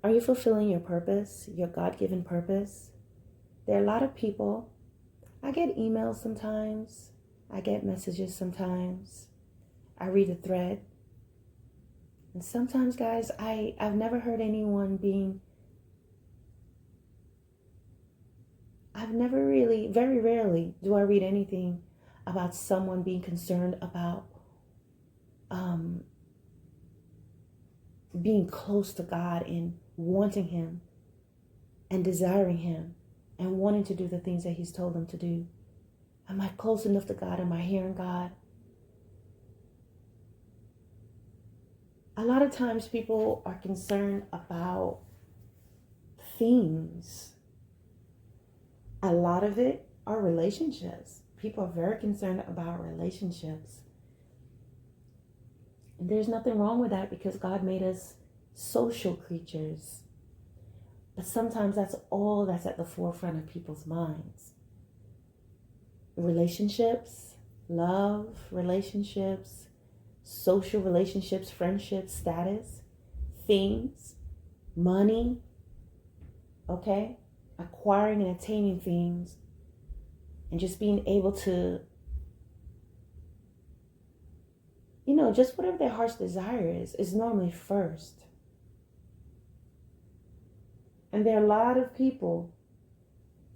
Are you fulfilling your purpose, your God-given purpose? There are a lot of people. I get emails sometimes. I get messages sometimes. I read a thread. And sometimes, guys, I've never heard anyone I've never really, very rarely do I read anything about someone being concerned about being close to God and wanting Him and desiring Him and wanting to do the things that He's told them to do. Am I close enough to God? Am I hearing God? A lot of times people are concerned about things. A lot of it are relationships. People are very concerned about relationships. And there's nothing wrong with that because God made us social creatures. But sometimes that's all that's at the forefront of people's minds. Relationships, love, relationships, social relationships, friendships, status, things, money, okay? Acquiring and attaining things and just being able to, just whatever their heart's desire is normally first. And there are a lot of people,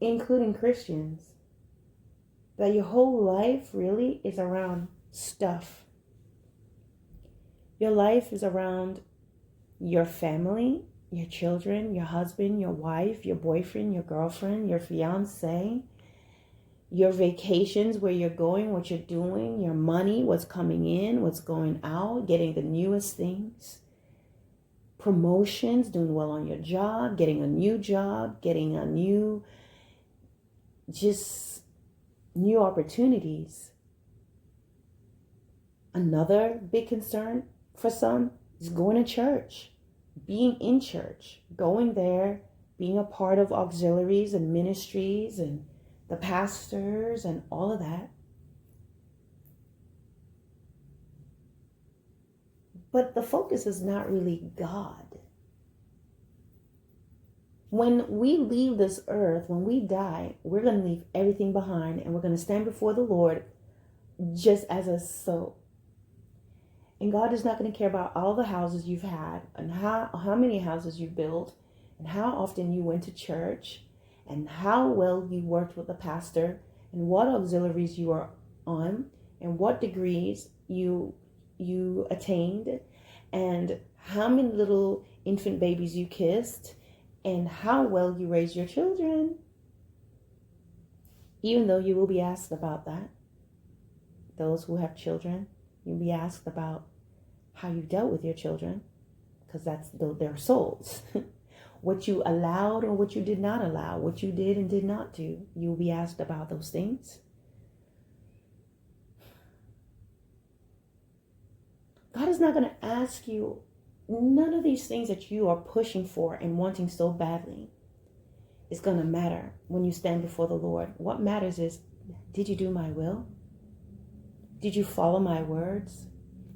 including Christians, that your whole life really is around stuff. Your life is around your family, your children, your husband, your wife, your boyfriend, your girlfriend, your fiance, your vacations, where you're going, what you're doing, your money, what's coming in, what's going out, getting the newest things, promotions, doing well on your job, getting a new job, getting a new opportunities. Another big concern for some is going to church, being in church, going there, being a part of auxiliaries and ministries and the pastors and all of that. But the focus is not really God. When we leave this earth, when we die, we're going to leave everything behind and we're going to stand before the Lord just as a soul. And God is not going to care about all the houses you've had and how many houses you built and how often you went to church and how well you worked with the pastor and what auxiliaries you are on and what degrees you attained and how many little infant babies you kissed and how well you raised your children. Even though you will be asked about that. Those who have children, you'll be asked about how you dealt with your children because that's their souls. What you allowed or what you did not allow, what you did and did not do. You'll be asked about those things. God is not going to ask you none of these things that you are pushing for and wanting so badly is going to matter when you stand before the Lord. What matters is, did you do my will? Did you follow my words?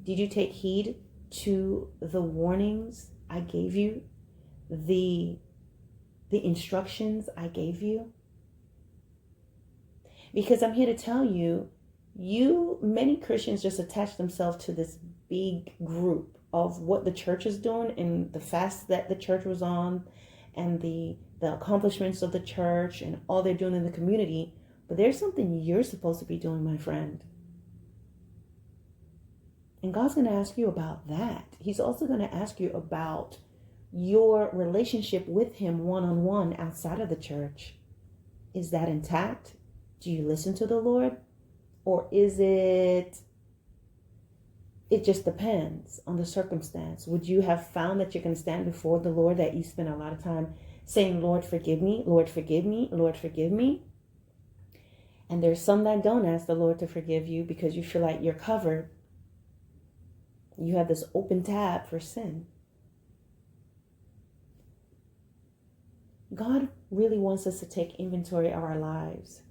Did you take heed to the warnings I gave you? The instructions I gave you? Because I'm here to tell you, many Christians just attach themselves to this big group of what the church is doing and the fast that the church was on and the accomplishments of the church and all they're doing in the community. But there's something you're supposed to be doing, my friend. And God's going to ask you about that. He's also going to ask you about your relationship with Him one-on-one outside of the church. Is that intact? Do you listen to the Lord? Or is it just depends on the circumstance? Would you have found that you can stand before the Lord that you spend a lot of time saying, Lord, forgive me, Lord, forgive me, Lord, forgive me? And there's some that don't ask the Lord to forgive you because you feel like you're covered. You have this open tab for sin. God really wants us to take inventory of our lives.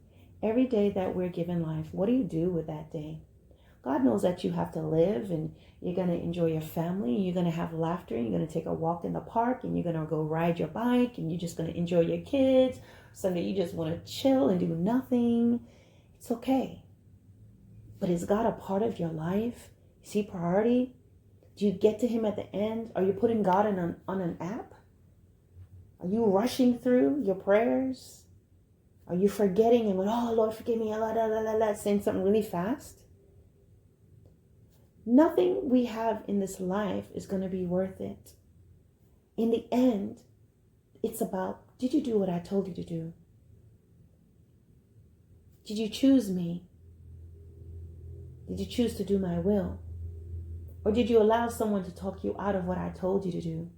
Every day that we're given life, what do you do with that day? God knows that you have to live, and you're going to enjoy your family, and you're going to have laughter, and you're going to take a walk in the park, and you're going to go ride your bike, and you're just going to enjoy your kids. Sunday, you just want to chill and do nothing. It's okay. But is God a part of your life? Is he priority? Do you get to him at the end? Are you putting God on an app? Are you rushing through your prayers? Are you forgetting and going, oh, Lord, forgive me, saying something really fast? Nothing we have in this life is going to be worth it. In the end, it's about, did you do what I told you to do? Did you choose me? Did you choose to do my will? Or did you allow someone to talk you out of what I told you to do?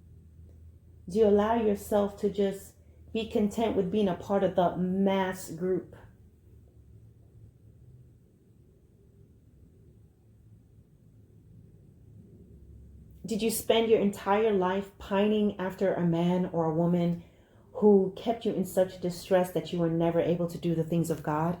Do you allow yourself to just be content with being a part of the mass group? Did you spend your entire life pining after a man or a woman who kept you in such distress that you were never able to do the things of God?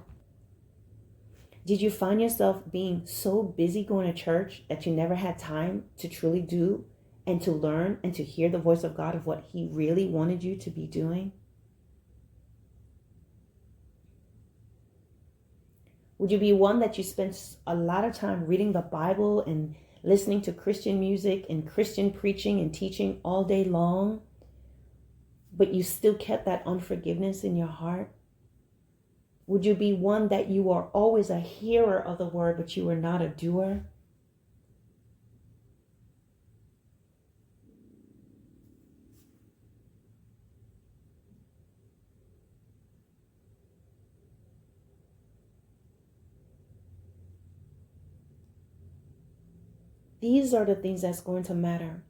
Did you find yourself being so busy going to church that you never had time to truly do and to learn and to hear the voice of God of what he really wanted you to be doing? Would you be one that you spent a lot of time reading the Bible and listening to Christian music and Christian preaching and teaching all day long, but you still kept that unforgiveness in your heart? Would you be one that you are always a hearer of the word, but you are not a doer? These are the things that's going to matter.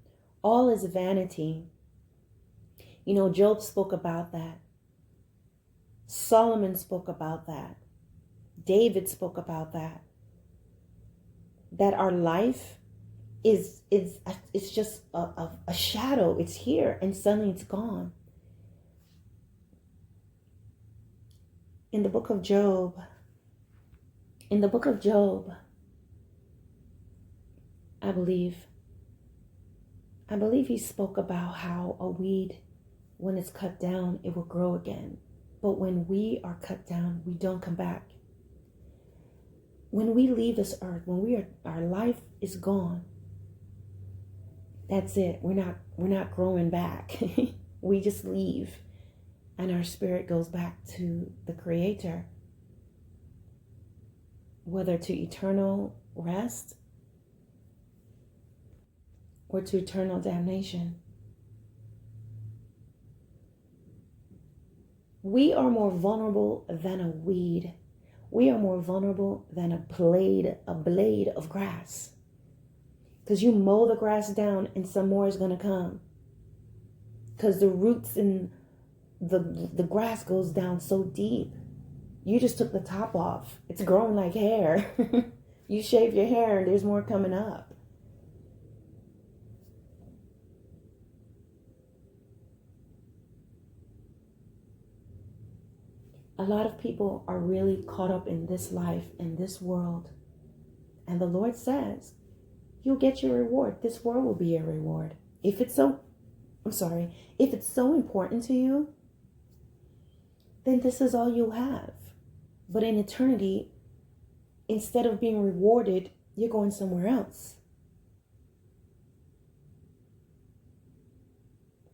All is vanity. You know, Job spoke about that. Solomon spoke about that. David spoke about that. That our life is it's just a shadow. It's here and suddenly it's gone. In the book of Job, I believe he spoke about how a weed, when it's cut down, it will grow again. But when we are cut down, we don't come back. When we leave this earth, when our life is gone, that's it. We're not growing back. We just leave, and our spirit goes back to the Creator, whether to eternal rest or to eternal damnation. We are more vulnerable than a weed. We are more vulnerable than a blade of grass. Because you mow the grass down and some more is going to come. Because the roots in the grass goes down so deep. You just took the top off. It's growing like hair. You shave your hair and there's more coming up. A lot of people are really caught up in this life, in this world. And the Lord says, you'll get your reward. This world will be your reward. If it's so important to you, then this is all you'll have. But in eternity, instead of being rewarded, you're going somewhere else.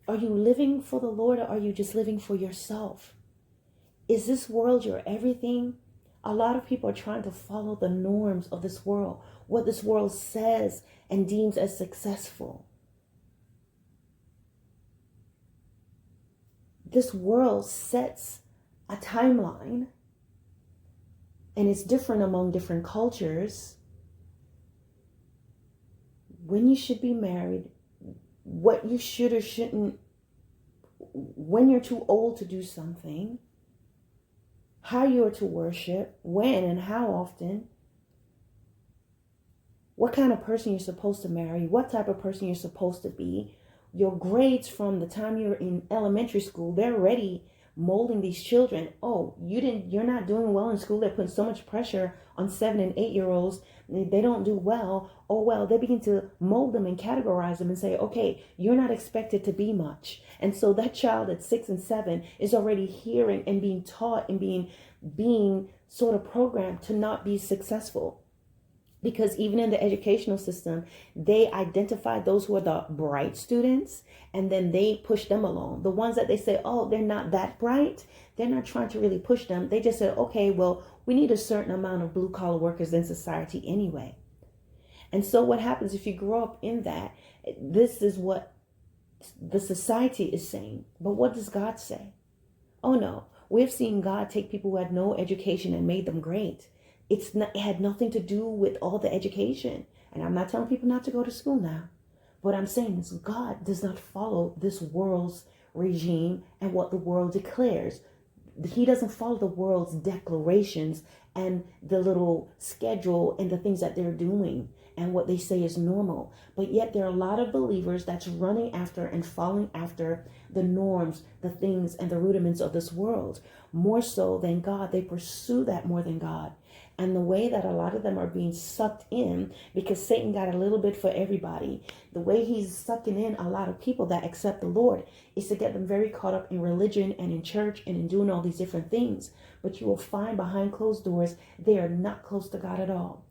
Are you living for the Lord, or are you just living for yourself? Is this world your everything? A lot of people are trying to follow the norms of this world, what this world says and deems as successful. This world sets a timeline, and it's different among different cultures. When you should be married, what you should or shouldn't, when you're too old to do something, how you are to worship, when and how often, what kind of person you're supposed to marry, what type of person you're supposed to be. Your grades from the time you're in elementary school, they're already molding these children. Oh, you're not doing well in school. They're putting so much pressure on 7 and 8-year-olds. They don't do well. Oh, well, they begin to mold them and categorize them and say, okay, you're not expected to be much. And so that child at 6 and 7 is already hearing and being taught and being sort of programmed to not be successful. Because even in the educational system, they identify those who are the bright students, and then they push them along. The ones that they say, oh, they're not that bright, they're not trying to really push them. They just said, okay, well, we need a certain amount of blue collar workers in society anyway. And so what happens if you grow up in that? This is what the society is saying. But what does God say? Oh no, we've seen God take people who had no education and made them great. It had nothing to do with all the education. And I'm not telling people not to go to school now. What I'm saying is God does not follow this world's regime and what the world declares. He doesn't follow the world's declarations and the little schedule and the things that they're doing and what they say is normal. But yet there are a lot of believers that's running after and following after the norms, the things, and the rudiments of this world. More so than God. They pursue that more than God. And the way that a lot of them are being sucked in, because Satan got a little bit for everybody, the way he's sucking in a lot of people that accept the Lord is to get them very caught up in religion and in church and in doing all these different things. But you will find behind closed doors, they are not close to God at all.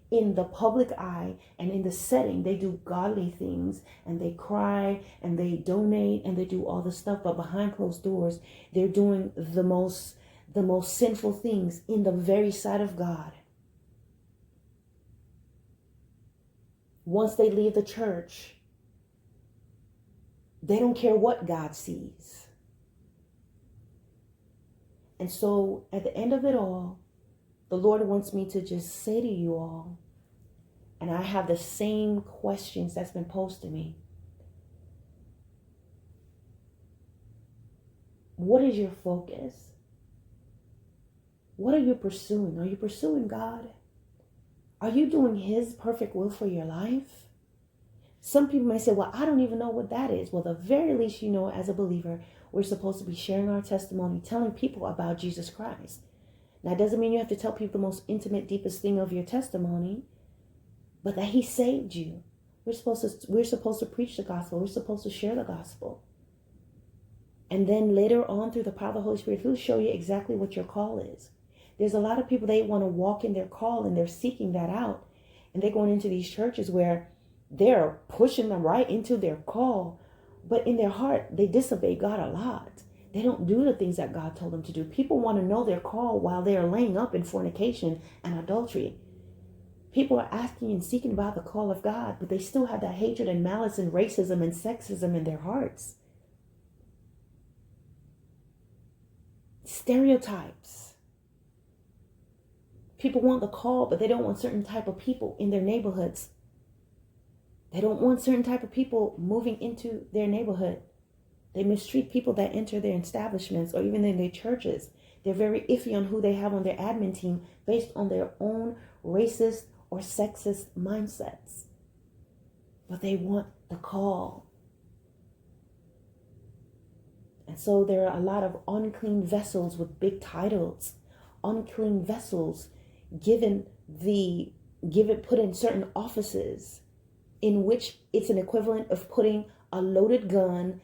In the public eye and in the setting, they do godly things and they cry and they donate and they do all this stuff. But behind closed doors, they're doing the most sinful things in the very sight of God. Once they leave the church, they don't care what God sees. And so at the end of it all, the Lord wants me to just say to you all, and I have the same questions that's been posed to me. What is your focus? What are you pursuing? Are you pursuing God? Are you doing His perfect will for your life? Some people may say, well, I don't even know what that is. Well, the very least, you know, as a believer, we're supposed to be sharing our testimony, telling people about Jesus Christ. Now, it doesn't mean you have to tell people the most intimate, deepest thing of your testimony, but that He saved you. We're supposed to preach the gospel. We're supposed to share the gospel. And then later on, through the power of the Holy Spirit, He'll show you exactly what your call is. There's a lot of people, they want to walk in their call and they're seeking that out. And they're going into these churches where they're pushing them right into their call. But in their heart, they disobey God a lot. They don't do the things that God told them to do. People want to know their call while they are laying up in fornication and adultery. People are asking and seeking about the call of God, but they still have that hatred and malice and racism and sexism in their hearts. Stereotypes. People want the call, but they don't want certain type of people in their neighborhoods. They don't want certain type of people moving into their neighborhood. They mistreat people that enter their establishments or even in their churches. They're very iffy on who they have on their admin team based on their own racist or sexist mindsets. But they want the call. And so there are a lot of unclean vessels with big titles, unclean vessels put in certain offices in which it's an equivalent of putting a loaded gun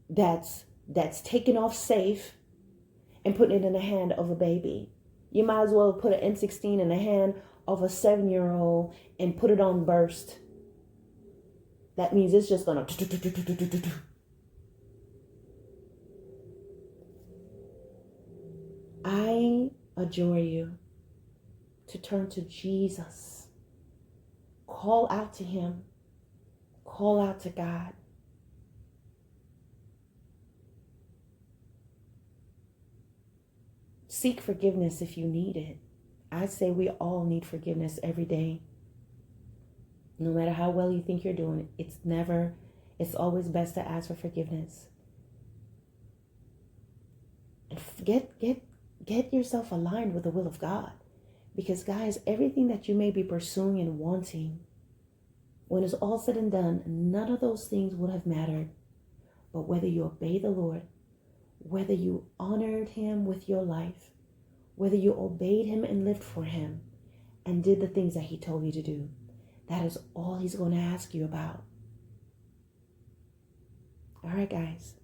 that's taken off safe and putting it in the hand of a baby. You might as well put an M16 in the hand of a 7-year-old and put it on burst. That means it's just gonna. I adjure you to turn to Jesus. Call out to Him. Call out to God. Seek forgiveness if you need it. I say we all need forgiveness every day. No matter how well you think you're doing, it's always best to ask for forgiveness. And get yourself aligned with the will of God. Because guys, everything that you may be pursuing and wanting, when it's all said and done, none of those things would have mattered. But whether you obey the Lord whether you honored him with your life, whether you obeyed him and lived for him and did the things that he told you to do. That is all he's going to ask you about. All right, guys.